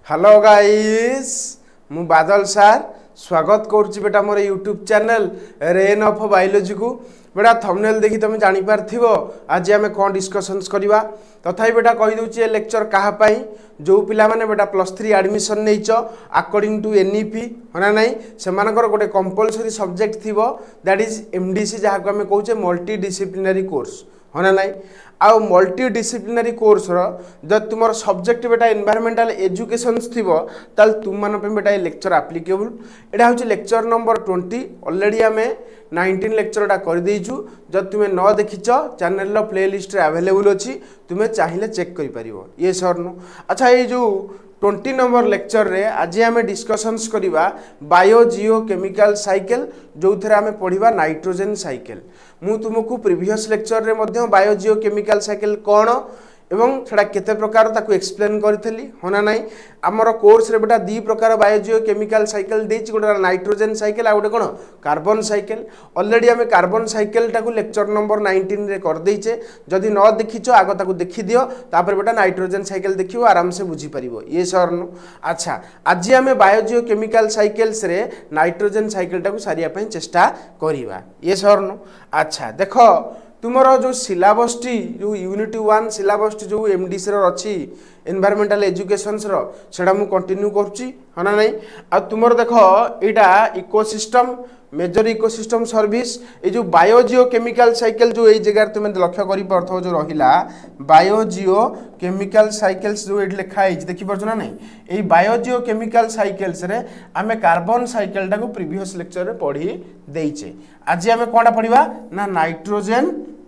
Hello guys मु बादल सार स्वागत करुच्ची बेटा मोर YouTube channel rain of biology को बेटा थंबनेल देखि तुम जानि पारथिबो आज आमे कोन डिस्कशंस करबा तथापि बेटा कहि दउची ए लेक्चर काहा पई जो पिला माने बेटा +3 एडमिशन नेइच अकॉर्डिंग टू एनईपी होना नाही सेमानकर गोटे कंपलसरी सब्जेक्ट थिबो दैट इज एमडीसी जहा को हमें कहूचे मल्टी डिसिप्लिनरी कोर्स होना नाही आउ मल्टी डिसिप्लिनरी कोर्स रो जब तुम सब्जेक्ट बेटा एनवायरमेंटल एजुकेशन थिबो ताल तुम मान पे बेटा लेक्चर एप्लीकेबल एटा होची लेक्चर नंबर 20 ऑलरेडी हमें 19 लेक्चर टा कर देइछु जब तुमे न देखिछ चैनल रो प्लेलिस्ट रे अवेलेबल अछि तुमे चाहिले चेक करि परिबो ये सर नो अच्छा ये जो 20 नंबर लेक्चर रे आज आम डिस्कशंस करिबा बायो जियो केमिकल साइकिल जो थरे आम पढ़िबा नाइट्रोजन साइकिल मु तुमको प्रीवियस लेक्चर रे मध्य बायो जियो केमिकल साइकिल कोन एवं सेटा केते प्रकार ताकू एक्सप्लेन करथली होना नाही हमर कोर्स रे बेटा दी प्रकार बायो जियो केमिकल साइकिल देछि गोटा नाइट्रोजन साइकिल आ गोटे कोन कार्बन साइकिल ऑलरेडी हमें कार्बन साइकिल टाकू लेक्चर नंबर 19 रे कर देइछे जदि न देखिछो आगो ताकू देखि दियो तापर बेटा नाइट्रोजन साइकिल देखियो आराम से बुझी परिबो ये सर नो अच्छा आज हमें बायो जियो केमिकल साइकिल्स रे नाइट्रोजन साइकिल टाकू सारिया पई चेष्टा करिबा ये सर नो अच्छा देखो तुमरो जो सिलेबस टी जो यूनिट 1 सिलेबस टी जो एमडीसी रो अछि एनवायरमेंटल एजुकेशंस रो सेडा मु कंटिन्यू करछि हना नै आ तुमरो देखो एटा इकोसिस्टम मेजर इकोसिस्टम सर्विस ए जो बायो जियो केमिकल साइकिल जो ए जगह तुम लक्ष्य करि परथो जो रहिला बायो जियो केमिकल साइकिल्स जो एट लिखा है देखि परछ ना नै ए बायो जियो केमिकल साइकिल्स रे हमें कार्बन साइकिल टा को प्रीवियस लेक्चर रे पढ़ी देइछे आज हमें कोनटा पढ़िबा ना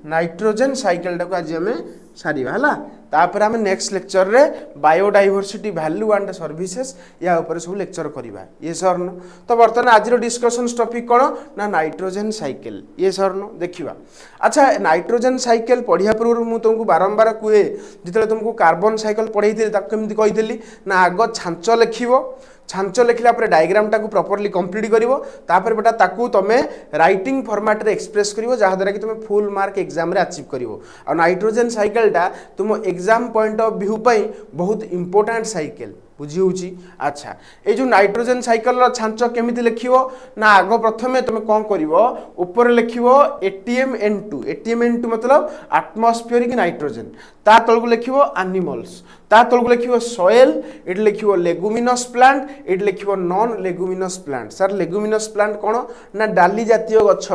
नाइट्रोजन साइकिल टा को आज हमें सारीबा हला तापर हमें नेक्स्ट लेक्चर रे बायोडायवर्सिटी वैल्यू एंड सर्विसेज या ऊपर सब लेक्चर करिबा ये सर नो तो वर्तमान आज रो डिस्कशन टॉपिक कोन ना नाइट्रोजन साइकिल ये सर नो देखिबा अच्छा नाइट्रोजन साइकिल पढ़िया पूर्व मु तुमको बारंबार कुए जितले तुमको कार्बन साइकिल पढ़ैथिले ताक केमति कहिथिली ना आगो छांच लेखिबो छांच लिखला पर डायग्राम टाकू प्रॉपर्ली कंप्लीट करिवो तापर बेटा ताकू तमे राइटिंग फॉर्मेट रे एक्सप्रेस करिवो जहा द्वारा कि तमे फुल मार्क एग्जाम रे अचीव करिवो और नाइट्रोजन साइकिल टा तुम एग्जाम पॉइंट ऑफ व्यू पई बहुत इंपोर्टेंट साइकिल बुझी होची अच्छा ए जो नाइट्रोजन साइकिल रो छांच केमिति लिखिवो ना आगो प्रथमे तमे कोन करिवो ऊपर लिखिवो ATMN2 मतलब एटमॉस्फेरिक नाइट्रोजन ता तळगु लिखिवो एनिमल्स ता तळगु लिखिवो सॉइल एट लिखिवो लेगुमिनस प्लांट एट लिखिवो non leguminous plant sir leguminous plant कोन ना डाली जातीय गछ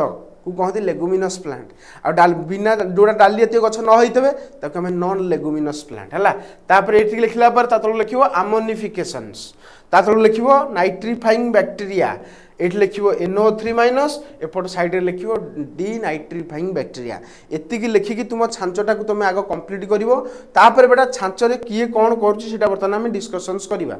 को कहते लेगुमिनस प्लांट आ बिना जोड़ा डाली जातीय गछ न होइतबे ताको हम नॉन लेगुमिनस प्लांट हला तापर एठी लिखला पर तातळ लिखिवो अमोनिफिकेशंस तातळ लिखिवो नाइट्रिफाइंग बैक्टीरिया एठी लिखिवो NO3- एपट साइड रे लिखिवो डी नाइट्रिफाइंग बैक्टीरिया एति की लिखि कि तुम छांचटा को तुम आगो कंप्लीट करिवो तापर बेटा छांच रे किए कोन करछि सेटा वर्तमान हम डिस्कशंस करिवा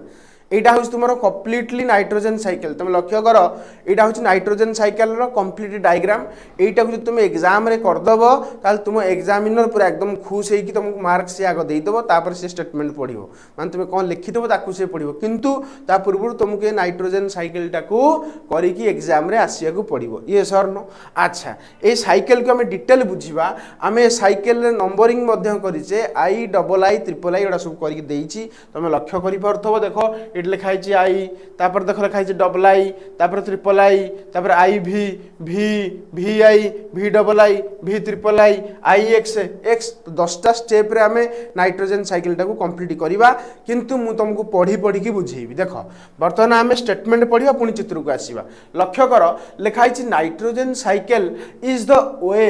एटा होछि तुमरो कंप्लीटली नाइट्रोजन साइकिल तुम लक्ष्य करो एटा होछि नाइट्रोजन साइकिल रो कंप्लीट डायग्राम एटा को तुम एग्जाम रे कर दबो ताल तुम एग्जामिनर पूरा एकदम खुश हे कि तुमको मार्क से आगो देई दबो तापर से स्टेटमेंट पढिबो मान तुम कोन लिखि दबो ताकू से पढिबो किंतु ता पूर्व तुमके नाइट्रोजन साइकिल टाकू करी कि एग्जाम रे आसिया को पढिबो ये सर नो अच्छा ए साइकिल को हमें डिटेल बुझिबा हमें साइकिल रे नंबरिंग मध्य करिचे III एडा सब करी देइची तुम लक्ष्य करि परथबो देखो एट लिखाई आई तापर देख लिखाई II तापर III तापर IV V VI VII VIII IX X 10टा स्टेप रे हमें नाइट्रोजन साइकिल टाकू कंप्लीट करिबा किंतु मु तुमको पढ़ी कि बुझेबी देखो वर्तमान हमें स्टेटमेंट पढ़िबा पुनी चित्र को आसीबा लक्ष्य करो लिखाई nitrogen cycle is the way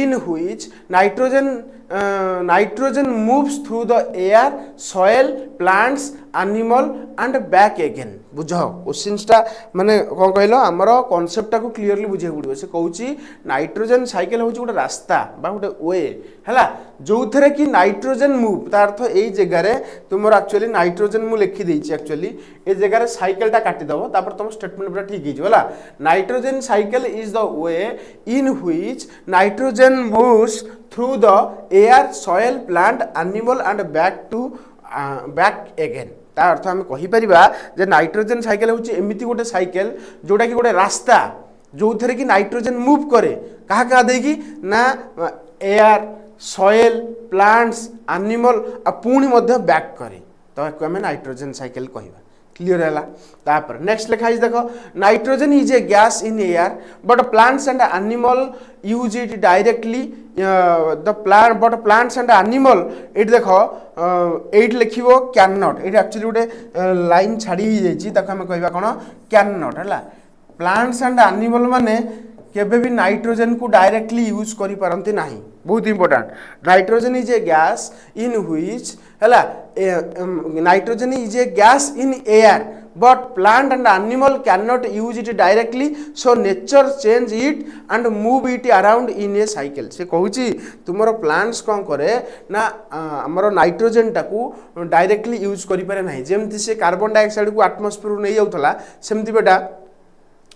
in which nitrogen moves through the air soil plants animal and back again बुझ क्वेश्चनटा माने कोन कहलो हमर कांसेप्ट को क्लियरली बुझे पड़ो से कहूची नाइट्रोजन साइकिल होची गोटे रास्ता बा गोटे वे हैला जो थरे कि नाइट्रोजन मूव तार अर्थ एई जगह रे तुमर एक्चुअली नाइट्रोजन मु लिखि देछि एक्चुअली ए जगह रे साइकिल टा काटि दबो तापर तुम स्टेटमेंट पूरा ठीक हिजो हैला nitrogen cycle is the way in which nitrogen moves through the air soil plant animal and back again ता अर्थ हम कहि परिबा जे नाइट्रोजन साइकिल होची एमिति गोटे साइकिल जोडा कि गोटे रास्ता जो थरे कि नाइट्रोजन मूव करे कहा कहा देगी ना एयर सॉइल प्लांट्स एनिमल आ पुणी मध्य बैक करे ताकू आम नाइट्रोजेन साइकिल कहवा क्लीयर है तापर नेक्स्ट लिखा देख nitrogen is a gas in air but plants and animal use it directly the plant but plants and animal ये देख ये लिख कैन नॉट ये एक्चुअली गोटे लाइन छाड़ी आम कहवा कौन कैन नॉट है प्लांट्स एंड एनिमल माने केबे भी नाइट्रोजन को डायरेक्टली यूज करि पारंती नाही बहुत important nitrogen is a gas in which हला nitrogen is a gas in air but plant and animal can not use it directly so nature change it and move it around in a cycle से कहूची तुमरो plants कौन करे ना हमरो nitrogen टाकू directly use करि पारे नाही जेमति से कार्बन डाइऑक्साइड को एटमॉस्फेयर नै जाउथला सेमति बेटा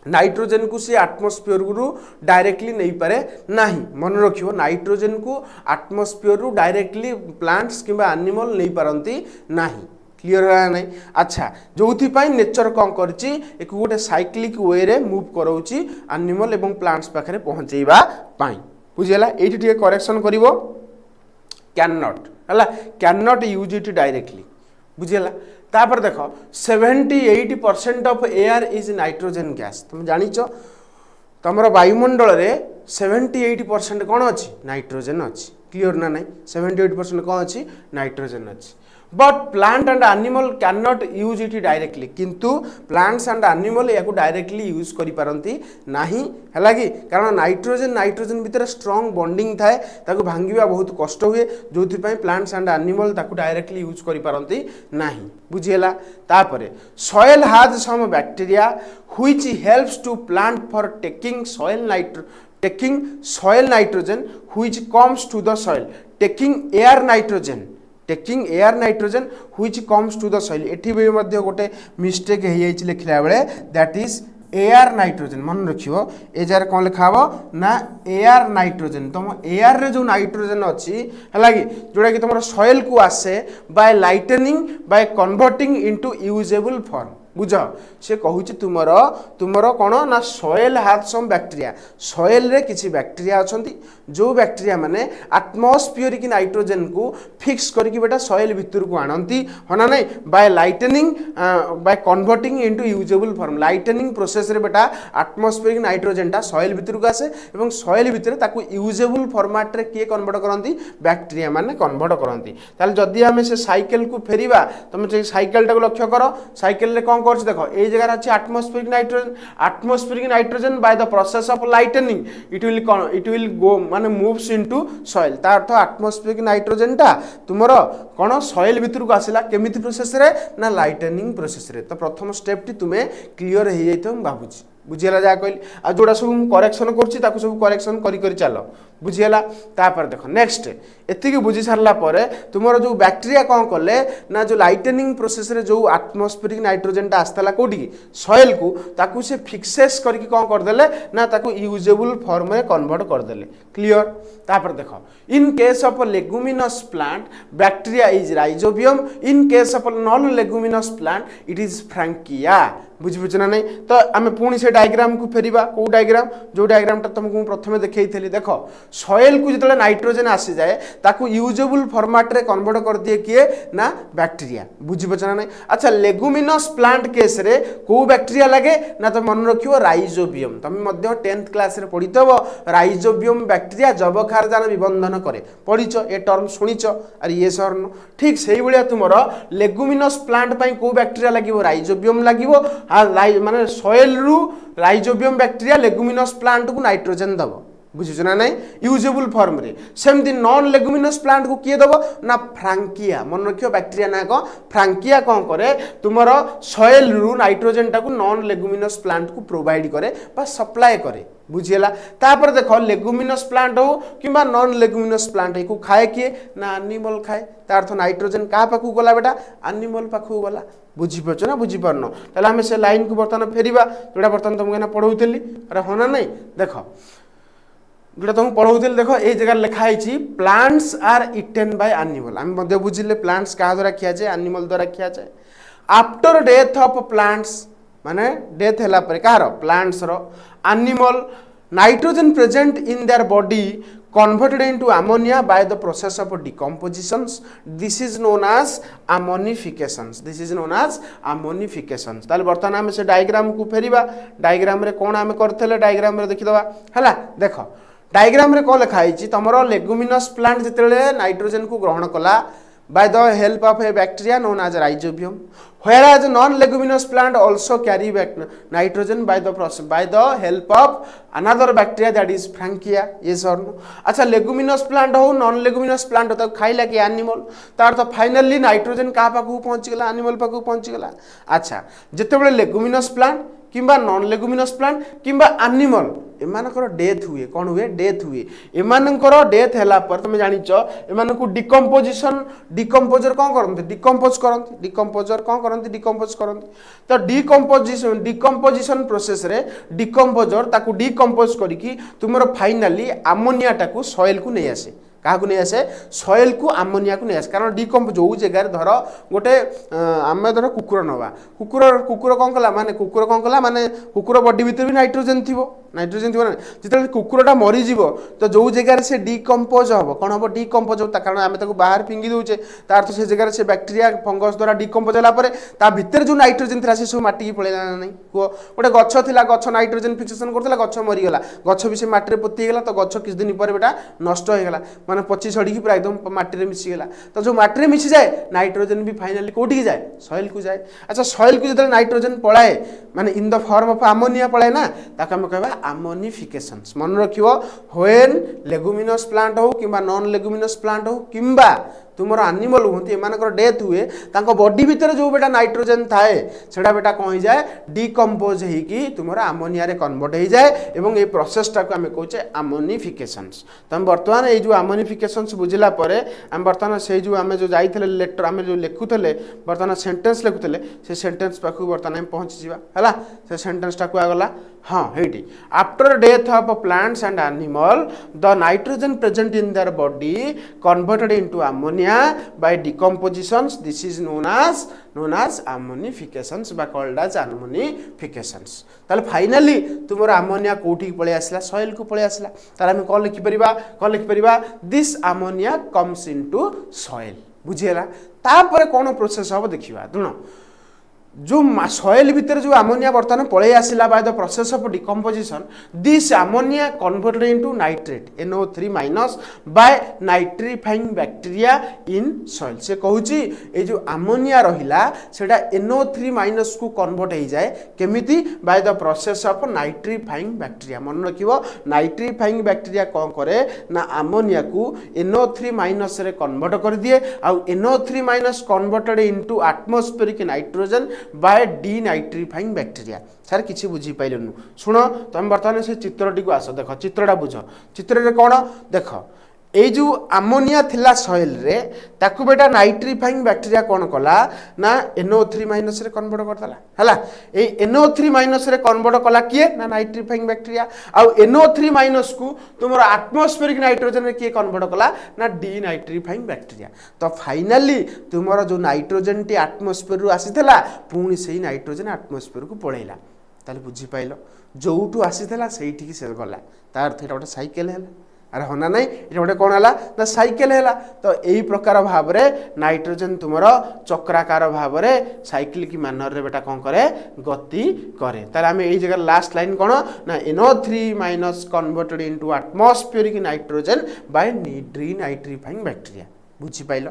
नाइट्रोजन को सी आटमोस्फियर रु डायरेक्टली नहीं पारे नाही मन रखियो नाइट्रोजन को आटमोस्फियर रु डायरेक्टली प्लांट्स किंबा एनिमल नहीं पारंती नाही क्लियर है नहीं अच्छा जोथि पई नेचर कौन करची एक गोटे साइक्लिक वे रे मूव कराउची एनिमल एवं प्लांट्स पाखरे पहुंचेबा पई बुझियला एठी ठीक करेक्शन करिवो कैन नॉट हला can not use it directly बुझियला तापर देख 78% of air is nitrogen gas तुम जानिच तुम वायुमंडल रे 78% कौन अच्छी नाइट्रोजन अच्छी क्लियर ना नहीं 78% कौन अच्छी नाइट्रोजन अच्छी but plant and animal can not use it directly किंतु प्लांट्स एंड एनिमल या डायरेक्टली यूज करि पारंती नाही हला कि कारण नाइट्रोजन भितर स्ट्रांग बॉन्डिंग थाए ताको भांगिबा बहुत कष्ट हुए जोथि पई प्लांट्स एंड एनिमल ताको डायरेक्टली यूज करि पारंती नाही बुझियला तापरे soil has some bacteria which helps to plant for taking soil nitrogen which comes to the soil taking air nitrogen which comes to the soil एठी भी मध्य गोटे मिस्टेक हे जाइछि लिखला बेले दैट इज एयर नाइट्रोजन मन रखियो ए जार कोन लिखाबो ना air nitrogen तुम एयर रे जो नाइट्रोजन अछि हला कि जोडा कि तुमर सॉइल को आसे by lightning by converting into usable form बुझ से कहूँ तुमर कौन ना soil has some bacteria soil रे किछि बैक्टीरिया अछंती जो बैक्टीरिया माने एटमॉस्फेरिक नाइट्रोजन को फिक्स करके बेटा सॉइल भितर को आनंती होना नहीं by lightning by converting into usable form lightning process रे बेटा एटमॉस्फेरिक नाइट्रोजन टा सॉइल भितर को आसे एवं सॉइल भितर ताकू यूजेबल फॉर्मेट रे के कन्वर्ट करंती बैक्टीरिया माने कन्वर्ट करंती ताले जदी हमें से साइकिल को फेरिबा तुम से साइकिल टा को लक्ष्य करो साइकिल रे कौन कर देखो ये जगह अच्छे atmospheric nitrogen bye the process of lightning it will go माने मूव्स इनटू सॉइल तार अर्थ एटमॉस्फेरिक नाइट्रोजन टा तुमरो कोन सॉइल भितर को आसिला केमिति प्रोसेस रे ना लाइटनिंग प्रोसेस रे तो प्रथम स्टेप टी तुमे क्लियर हे जाइतो हम बाबूजी बुझियला जा कहली आ जोड़ा सब करेक्शन करछि ताकू सब करेक्शन करी करी चलो बुझियला तापर देखो नेक्स्ट एतिके बुझी सारला परे तुमरो जो बैक्टीरिया कोन करले ना जो लाइटनिंग प्रोसेस रे जो एटमॉस्फेरिक नाइट्रोजन टा आस्तला कोडी सॉइल को ताकू से फिक्सेस करके कोन कर देले ना ताकू यूजेबल फॉर्म में कन्वर्ट कर देले क्लियर तापर देखो in case of leguminous plant bacteria is rhizobium in case of non leguminous plant it is Frankia बुझ ना नहीं तो आम पुणी से डायग्राम को फेरिबा को डायग्राम जो डायग्राम टा तुमको प्रथमे देखई देखो सॉइल को जितने नाइट्रोजन आसी जाए ताकू यूजेबल फॉर्मेट रे कन्वर्ट कर दिए किए ना बैक्टीरिया बुझिपछ ना नहीं अच्छा लेगुमिनस प्लांट केस रे को बैक्टीरिया लगे ना तो मन रखियो राइजोबियम तुम मध्य 10th क्लास रे पढ़ितबो राइजोबियम बैक्टीरिया जबखारजान विबंधन करे पढ़िच ए टर्म सुनिच अरे ये सरन ठीक सेही भलिया तुमरो लेगुमिनस प्लांट पई को बैक्टीरिया लागिवो राइजोबियम लागिवो माने सॉइल रु राइजोबियम बैक्टीरिया लेगुमिनस प्लांट को नाइट्रोजन दबो बुझिछ ना नहीं यूजेबल फॉर्म रे सेमती नॉन लेगुमिनस प्लांट को किए दबो ना फ्रैंकिया मन रखियो बैक्टीरिया ना को फ्रैंकिया कोन करे तुमरो सॉइल रु नाइट्रोजन टा को नॉन लेगुमिनस प्लांट को प्रोवाइड करे बा सप्लाई करे बुझियला तापर देखो लेगुमिनस प्लांट हो किबा नॉन लेगुमिनस प्लांट को खाए किए ना एनिमल खाए तार अर्थ नाइट्रोजन का पाखु गला बेटा एनिमल पाखु गला बुझिपछ ना बुझि परनो तले हमें से लाइन को बर्तन फेरिबा जोडा बर्तन तुमके ना पढौतली अरे होना नहीं देखो जोटा तुम पढ़ाऊल देख ये जगह लिखाई plants are eaten by animal आम बुझिले प्लांट्स क्या द्वारा खिया जाए एनिमल द्वारा खिया जाए आफ्टर डेथ ऑफ प्लांट्स माने डेथ है कहार प्लांट्स रो animal nitrogen present in their body converted into ammonia by the process of decompositions. This is known as ammonifications. This is known as ammonifications. ताले बर्तमान आम से डायग्राम को फेरिबा diagram रे कोन आम करथले डायग्राम रे देखि दबा हला देखो डायग्राम रे को लिखा आइछि तमरो लेगुमिनस प्लांट जेतेले नाइट्रोजन को ग्रहण कला by the help of a bacteria known as rhizobium, whereas non-leguminous plant also carry nitrogen by the help of another bacteria that is Frankia. Yes or no? अच्छा leguminous plant हो non-leguminous plant हो तो खाइला कि animal तार तो finally nitrogen कहाँ पाकू पहुँच गला animal पाकू पहुँच गला अच्छा जितने बड़े leguminous plant किंबा नॉन लेगुमिनस प्लांट किंबा एनिमल एमानकर डेथ हुए कौन हुए डेथ हुए एमानकर डेथ हैला पर तुम जानिच एमान को डिकम्पोजर कौन करते डिकम्पोजर कौन करते डिकम्पोज करते तो डिकम्पोजिशन प्रोसेस रे डिकम्पोजर ताकू डिकम्पोज करिकी तुमरो फाइनली अमोनिया टाकू सॉइल को नहीं आसे क्या नहीं आसे सॉइल को अमोनिया को नहीं आसे कारण डिकम्पोज जो जगह धर गोटे आम धर कुकुर नवा कुकुर कौन कला माने कुकुर कौन कला माने कुकुर बॉडी भीतर भी नाइट्रोजन थी ना जिते कुकुरटा मरीज तो जो जगह से डिकम्पोज हम कौन हम डिकम्पोज हो कारण आम बाहर फिंगी दौचे तार तो से जगह से बैक्टेरिया फंगस द्वारा डिकम्पोज होला भितर जो नाइट्रोजन था से सब माटी की पड़ेगा ना नहीं कह गोटे गछ था गछ नाइट्रोजन फिक्सेसन करता गछ मरीगला गछ भी से माटी पोतीगला तो गछ किछ दिन पर बेटा नष्ट होगा माने पची सड़ी पूरा एकदम माटी मिसीगला तो जो माटी मिसी जाए नाइट्रोजन भी फाइनाली कौटी जाए सॉइल को जाए अच्छा सॉइल को जो नाइट्रोजन पलाए माने in the form of ammonia पलाए ना ताके हम कहबा अमोनिफिकेशंस मन रखियो व्हेन लेगुमिनस प्लांट हो किंबा नॉन लेगुमिनस प्लांट हो किंबा तुमर एनिमल होती एमानकर डेथ हुए तांको बॉडी भीतर जो बेटा नाइट्रोजन थाए सेटा बेटा कौन हो जाए डिकम्पोज होगी तुमर अमोनिया रे कन्वर्ट हो जाए एवं ये प्रोसेसटा को आम कहचे अमोनिफिकेशंस तो हम बर्तमान ये जो अमोनिफिकेशंस बुझला परे हम बर्तमान से जो आम जो जाइथिले लेटर आम जो लिखुले बर्तमान सेंटेंस लिखुले से सेंटेंस पाखु बर्तमान हम पहुँची जीवा हला से सेंटेंसटा को आगला हाँ Hattie after death of plants and animal the nitrogen present in their body converted into ammonia by decompositions. This is known as ammonifications बा called as ammonifications ताले फाइनली तुमर अमोनिया कोठी पळे आसला सॉइल को पळे आसला ताले हम कोन लिखि परिबा this ammonia comes into soil बुझियला तापर कोन प्रोसेस हो देखिबा दुनो जो सॉइल भीतर जो अमोनिया बर्तमान पळे आसला by the process of decomposition this ammonia converted into nitrate NO3 minus by nitrifying bacteria in soil से कहूची ए जो अमोनिया रहिला सेटा NO3 माइनस को कन्वर्ट हो जाए केमिति bye the process of nitrifying bacteria मन रखिबो नाइट्रीफाइंग बैक्टीरिया कोन करे ना अमोनिया को NO3 माइनस रे कन्वर्ट कर दिए आ NO3 minus converted into atmospheric nitrogen by denitrifying bacteria सर किसी बुझी पाइलनु शुण तुम बर्तमान से चित्रटी को आस देख चित्रटा बुझ चित्र रे कौन देख ए जो अमोनिया थिला सॉइल रे ताकू बेटा नाइट्रीफाइंग बैक्टीरिया कौन कला ना NO3 माइनस रे कन्वर्ट करदला हला ए NO3 माइनस रे कन्वर्ट कला किए ना नाइट्रीफाइंग बैक्टीरिया आ NO3 माइनस को तुमरो एटमॉस्फेरिक नाइट्रोजन रे किए कन्वर्ट कला ना डीनाइट्रीफाइंग बैक्टीरिया तो फाइनली तुमरो जो नाइट्रोजन टी एटमॉस्फेयर रु आसीथला पुणी सेही नाइट्रोजन एटमॉस्फेयर को पळैला ताले बुझी पाइलो जोउटू आसीथला सेहीठी की से गला तार अर्थ एटा साइकिल हैला अरे होना नहीं ये गोटे कौन है ना साइकेल है तो यही प्रकार भाव में नाइट्रोजन तुमर चक्राकार भाव में साइकिल की मानर रे बेटा कौन करे गति करे ताले आम यही जगह लास्ट लाइन कौन ना NO3 minus converted into atmospheric nitrogen by denitrifying bacteria बुझी पाइल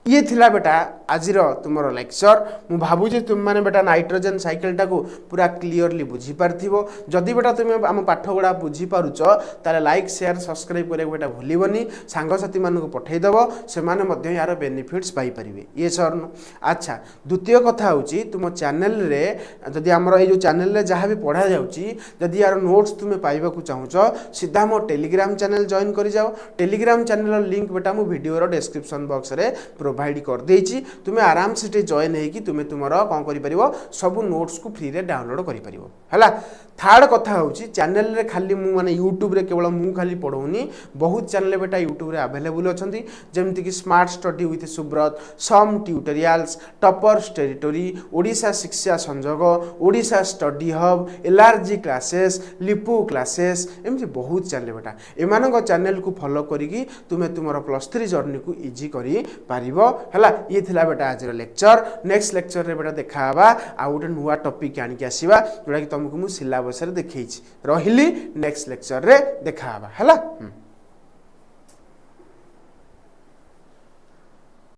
ये थिला बेटा आज तुम लेक्चर मु भावुँ तुम मैंने बेटा नाइट्रोजन साइकिल टाको पूरा क्लीयरली बुझी पार्थिबो जदि बेटा तुम आम पाठ गुड़ा बुझी पारुच ताले लाइक शेयर सब्सक्राइब करने बेटा भूलबनी सांगसाथी मानक पठेदेव से माने यार बेनिफिट्स पाई परिबे ये सर न अच्छा द्वितीय कथा होची तुम चैनल रे जदि हमर ए जो चैनल रे जहाँ भी पढ़ा जाउची जदि यार नोट्स तुम पाइबा को चाहूच सीधा मो टेलीग्राम चैनल जॉइन करि जाओ टेलीग्राम चैनल लिंक बेटा मु वीडियो रो डिस्क्रिप्शन बॉक्स रे प्रोवाइड कर देछि तुमे आराम से जॉइन होगी तुमे तुमर कौन कर सब नोट्स को फ्री रे डाउनलोड कर थर्ड कथा हूँ चैनल रे खाली मु माने यूट्यूब रे केवल मु खाली पढ़ौनी बहुत चैनल बेटा यूट्यूब रे अवेलेबल अच्छी जमती कि smart study with Subrat Sam tutorials toppers territory Odisha Shiksha Sanjog Odisha study hub LRG classes Lipu classes एमती बहुत चैनल बेटा एमानक चैनल को फॉलो करिकी तुमे तुमर +3 जर्नी को इजी करी पारिबो हला ये थिला बेटा आज लेक्चर नेक्स्ट लेक्चर रे बेटा देखाबा आ गोटे नुआ टॉपिक आनिक आसीबा जोटा कि तुमको मु सिलेबस रे देखैछि रहिली नेक्स्ट लेक्चर रे देखाबा हला।